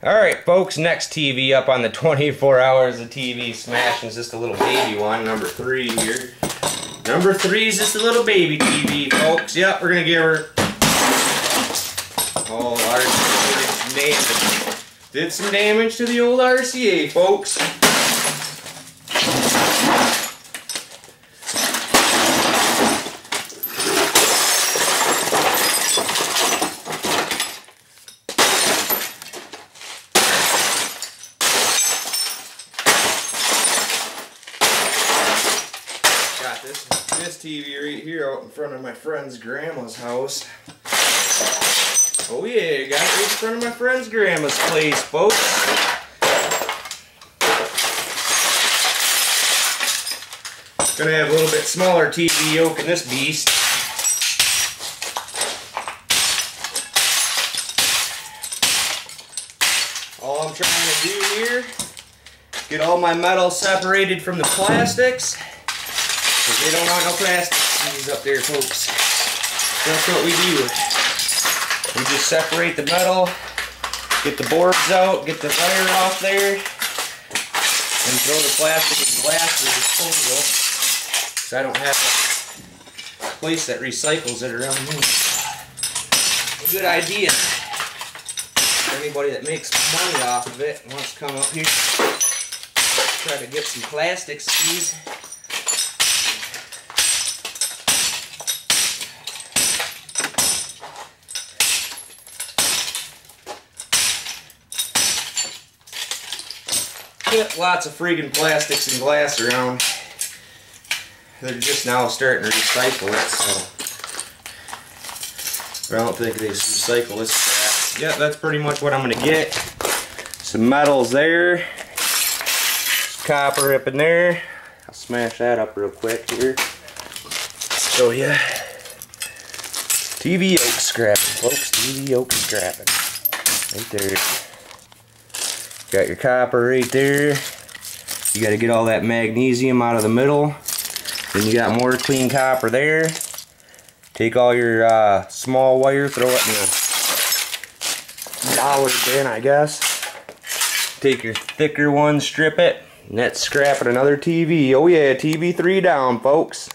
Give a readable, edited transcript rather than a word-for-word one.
Alright folks, next TV up on the 24 hours of TV smashing is just a little baby one, number 3 here. Number 3 is just a little baby TV, folks. Yep, we're gonna give her RCA damage. Did some damage to the old RCA, folks. Got this TV right here out in front of my friend's grandma's house. Oh yeah, got it right in front of my friend's grandma's place, folks. Gonna have a little bit smaller TV yoke in this beast. All I'm trying to do here, get all my metal separated from the plastics. Because they don't want no plastic skis up there, folks. That's what we do. We just separate the metal, get the boards out, get the wire off there, and throw the plastic and glass in disposal. Because I don't have a place that recycles it around here. A good idea. For anybody that makes money off of it and wants to come up here, try to get some plastic skis. Get lots of freaking plastics and glass around. They're just now starting to recycle it, so I don't think they recycle this crap. Yeah, that's pretty much what I'm gonna get. Some metals there, some copper up in there. I'll smash that up real quick here. Show ya. TV yoke scrapping, folks. TV yoke scrapping. Right there. Got your copper right there. You got to get all that magnesium out of the middle. Then you got more clean copper there. Take all your small wire, throw it in the dollar bin, I guess. Take your thicker one, strip it, and that's scrapping another TV. Oh yeah, TV 3 down, folks.